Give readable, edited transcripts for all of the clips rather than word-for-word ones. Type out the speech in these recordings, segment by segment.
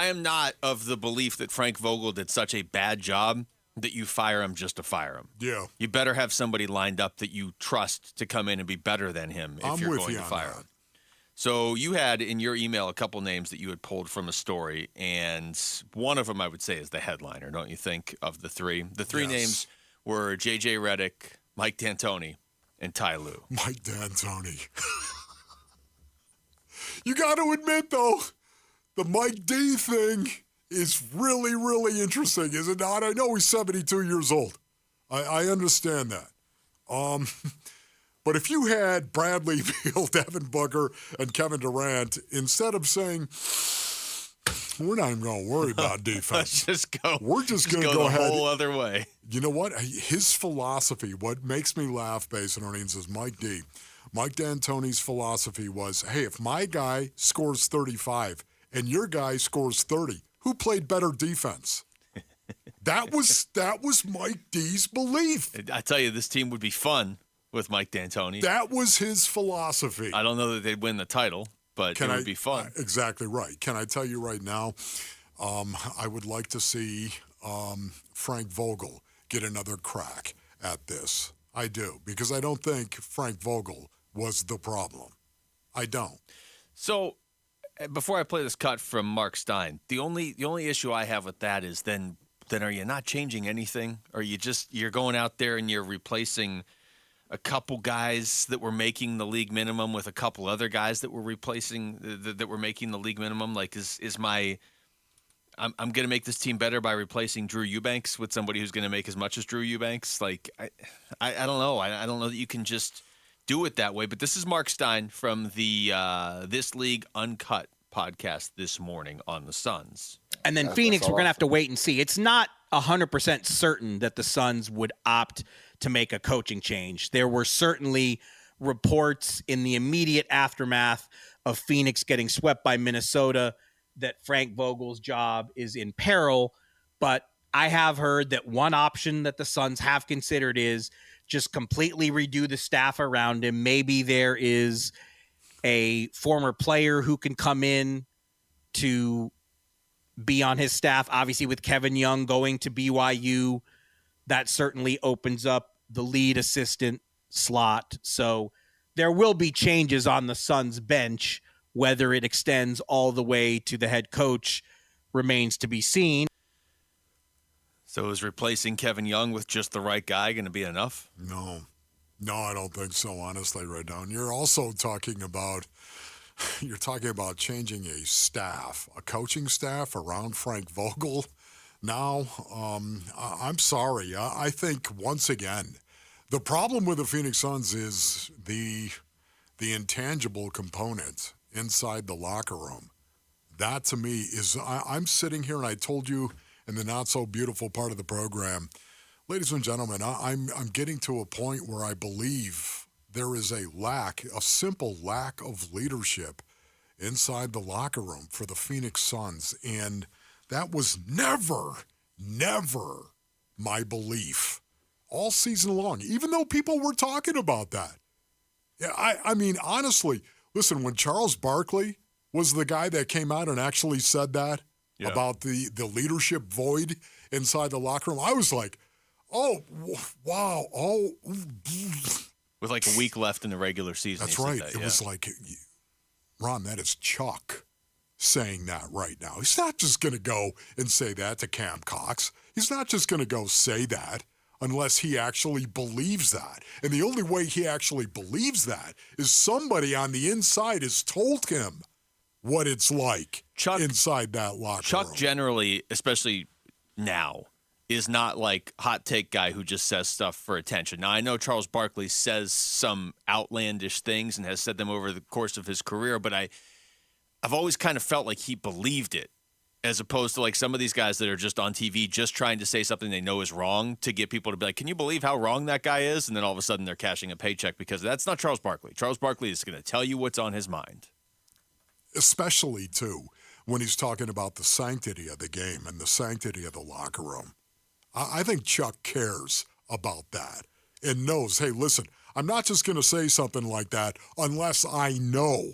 I am not of the belief that Frank Vogel did such a bad job that you fire him just to fire him. Yeah. You better have somebody lined up that you trust to come in and be better than him if you're going to fire him. So you had in your email a couple names that you had pulled from a story, and one of them I would say is the headliner, don't you think, of the three? The three names were J.J. Redick, Mike D'Antoni, and Ty Lue. Mike D'Antoni. You got to admit, though, the Mike D thing is really, really interesting, is it not? I know he's 72 years old. I understand that. But if you had Bradley Beal, Devin Booker, and Kevin Durant, instead of saying, we're not even going to worry about defense. We're just going to go ahead. The whole other way. You know what? His philosophy, what makes me laugh, Basin Earnings, is Mike D. Mike D'Antoni's philosophy was, hey, if my guy scores 35 and your guy scores 30, who played better defense? That was Mike D's belief. I tell you, this team would be fun with Mike D'Antoni. That was his philosophy. I don't know that they'd win the title, but it would be fun. Exactly right. Can I tell you right now, I would like to see Frank Vogel get another crack at this. I do, because I don't think Frank Vogel was the problem. I don't. So, before I play this cut from Mark Stein, the only issue I have with that is then are you not changing anything? Or you're going out there and you're replacing a couple guys that were making the league minimum with a couple other guys that were replacing that were making the league minimum? Like, I'm going to make this team better by replacing Drew Eubanks with somebody who's going to make as much as Drew Eubanks. Like, I don't know. I don't know that you can just do it that way. But this is Mark Stein from the This League Uncut podcast this morning on the Suns. And then Phoenix, we're going to have to wait and see. It's not 100% certain that the Suns would opt to make a coaching change. There were certainly reports in the immediate aftermath of Phoenix getting swept by Minnesota that Frank Vogel's job is in peril. But I have heard that one option that the Suns have considered is just completely redo the staff around him. Maybe there is a former player who can come in to be on his staff. Obviously, with Kevin Young going to BYU, that certainly opens up the lead assistant slot. So there will be changes on the Suns bench. Whether it extends all the way to the head coach remains to be seen. So is replacing Kevin Young with just the right guy going to be enough? No, I don't think so, honestly, right now. And you're also talking about changing a staff, a coaching staff around Frank Vogel. Now, I'm sorry. I think, once again, the problem with the Phoenix Suns is the intangible component inside the locker room. That, to me, is I'm sitting here, and I told you in the not-so-beautiful part of the program, ladies and gentlemen, I'm getting to a point where I believe there is a simple lack of leadership inside the locker room for the Phoenix Suns. And that was never my belief all season long, even though people were talking about that. Yeah, I mean, honestly, listen, when Charles Barkley was the guy that came out and actually said that about the leadership void inside the locker room, I was like, oh, wow, oh. With like a week left in the regular season. That's right. It was like, Ron, that is Chuck saying that right now. He's not just going to go and say that to Cam Cox. He's not just going to go say that unless he actually believes that. And the only way he actually believes that is somebody on the inside has told him what it's like inside that locker room. Chuck generally, especially now, is not like hot take guy who just says stuff for attention. Now, I know Charles Barkley says some outlandish things and has said them over the course of his career, but I've always kind of felt like he believed it, as opposed to like some of these guys that are just on TV just trying to say something they know is wrong to get people to be like, can you believe how wrong that guy is? And then all of a sudden they're cashing a paycheck because that's not Charles Barkley. Charles Barkley is going to tell you what's on his mind. Especially, too, when he's talking about the sanctity of the game and the sanctity of the locker room. I think Chuck cares about that and knows, hey, listen, I'm not just going to say something like that unless I know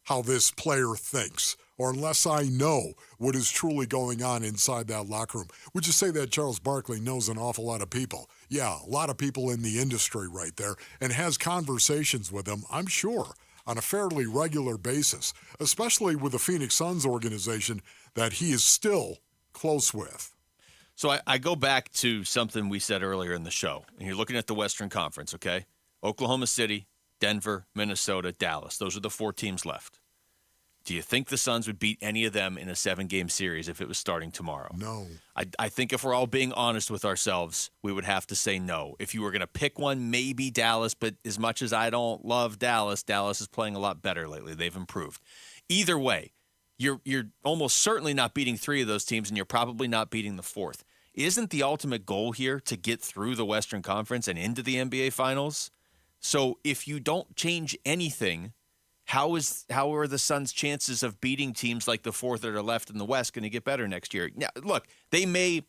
how this player thinks or unless I know what is truly going on inside that locker room. Would you say that Charles Barkley knows an awful lot of people? Yeah, a lot of people in the industry right there, and has conversations with them, I'm sure, on a fairly regular basis, especially with the Phoenix Suns organization that he is still close with. So I go back to something we said earlier in the show, and you're looking at the Western Conference, okay? Oklahoma City, Denver, Minnesota, Dallas. Those are the 4 teams left. Do you think the Suns would beat any of them in a 7-game series if it was starting tomorrow? No. I think if we're all being honest with ourselves, we would have to say no. If you were going to pick one, maybe Dallas, but as much as I don't love Dallas, Dallas is playing a lot better lately. They've improved. Either way, you're almost certainly not beating 3 of those teams, and you're probably not beating the 4th. Isn't the ultimate goal here to get through the Western Conference and into the NBA Finals? So if you don't change anything, how are the Suns' chances of beating teams like the 4th that are left in the West going to get better next year? Now, look, they may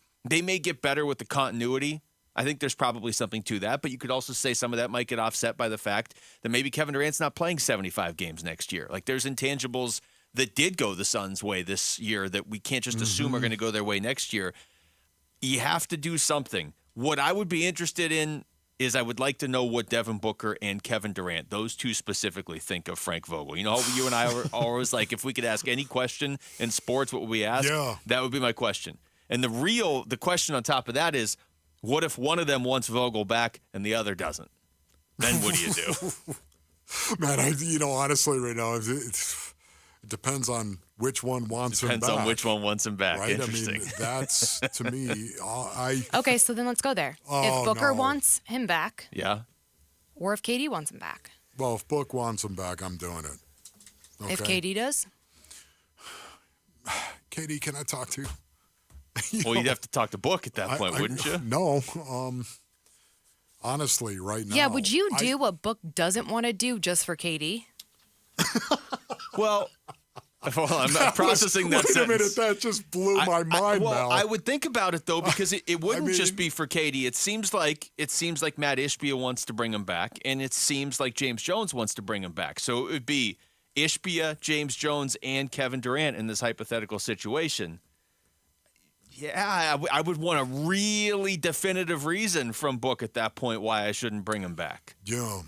get better with the continuity. I think there's probably something to that, but you could also say some of that might get offset by the fact that maybe Kevin Durant's not playing 75 games next year. Like, there's intangibles that did go the Suns' way this year that we can't just assume are going to go their way next year. You have to do something. What I would be interested in is I would like to know what Devin Booker and Kevin Durant, those two specifically, think of Frank Vogel. You know how you and I are always like, if we could ask any question in sports, what would we ask? Yeah. That would be my question. And the question on top of that is, what if one of them wants Vogel back and the other doesn't? Then what do you do? Man, honestly, right now, it depends on which one wants him back. Depends on which one wants him back. Right? Interesting. I mean, that's, to me, Okay, so then let's go there. Oh, if Booker no. wants him back, Yeah. or if KD wants him back. Well, if Book wants him back, I'm doing it. Okay? If KD does? KD, can I talk to you? Well, you'd have to talk to Book at that point, wouldn't you? No. Honestly, right now. Yeah, would you do what Book doesn't want to do just for KD? Well, I'm not processing that Wait sentence. a minute, that just blew my mind, Mel. I would think about it though, because it wouldn't just be for KD. It seems like Matt Ishbia wants to bring him back, and it seems like James Jones wants to bring him back. So it would be Ishbia, James Jones, and Kevin Durant in this hypothetical situation. Yeah, I would want a really definitive reason from Book at that point why I shouldn't bring him back. Yeah.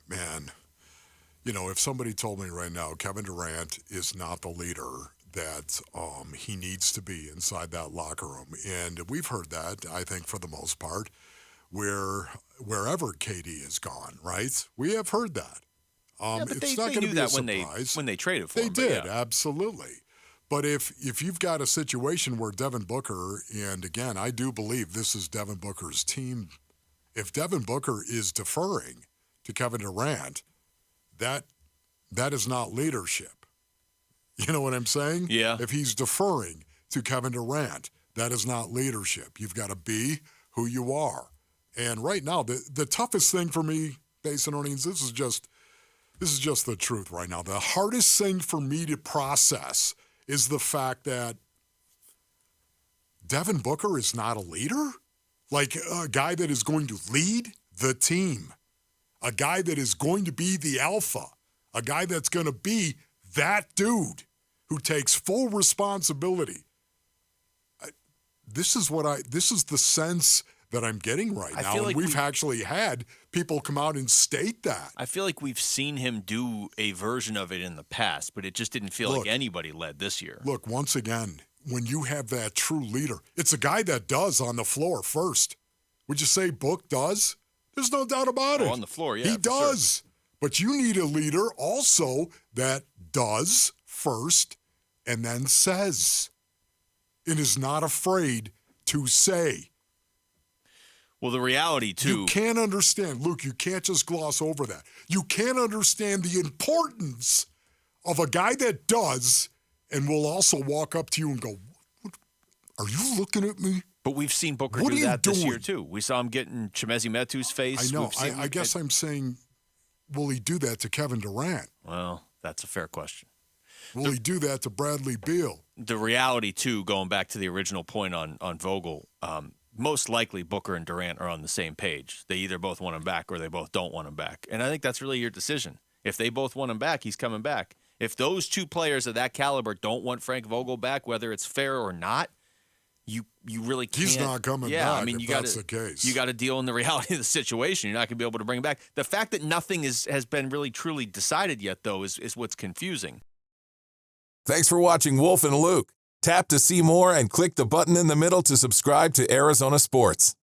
Man. If somebody told me right now Kevin Durant is not the leader that he needs to be inside that locker room, and we've heard that, I think, for the most part, wherever KD is gone, right? We have heard that. Yeah, but it's they not going to knew be a that surprise. when they traded for They him. did, Yeah. absolutely. But if you've got a situation where Devin Booker, and again, I do believe this is Devin Booker's team, if Devin Booker is deferring to Kevin Durant, that is not leadership. You know what I'm saying? Yeah. If he's deferring to Kevin Durant, that is not leadership. You've got to be who you are. And right now, the toughest thing for me, Basin Earnings, this is just the truth right now. The hardest thing for me to process is the fact that Devin Booker is not a leader? Like a guy that is going to lead the team. A guy that is going to be the alpha. A guy that's going to be that dude who takes full responsibility. This is the sense that I'm getting right now. feel like and we've actually had people come out and state that. I feel like we've seen him do a version of it in the past, but it just didn't feel like anybody led this year. Look, once again, when you have that true leader, it's a guy that does on the floor first. Would you say Book does? There's no doubt about it. On the floor, yeah. He for does. Sure. But you need a leader also that does first and then says and is not afraid to say. Well, the reality, too. You can't understand. Luke, you can't just gloss over that. You can't understand the importance of a guy that does and will also walk up to you and go, what, are you looking at me? But we've seen Booker What do are you that this year, doing? too. We saw him get in Chimezi Metu's face. I know. I guess I'm saying, will he do that to Kevin Durant? Well, that's a fair question. Will he do that to Bradley Beal? The reality, too, going back to the original point on Vogel, most likely Booker and Durant are on the same page. They either both want him back or they both don't want him back. And I think that's really your decision. If they both want him back, he's coming back. If those two players of that caliber don't want Frank Vogel back, whether it's fair or not, you really can't. He's not coming back. I mean, if that's the case. You got to deal in the reality of the situation. You're not going to be able to bring him back. The fact that nothing has been really truly decided yet, though, is what's confusing. Thanks for watching Wolf and Luke. Tap to see more and click the button in the middle to subscribe to Arizona Sports.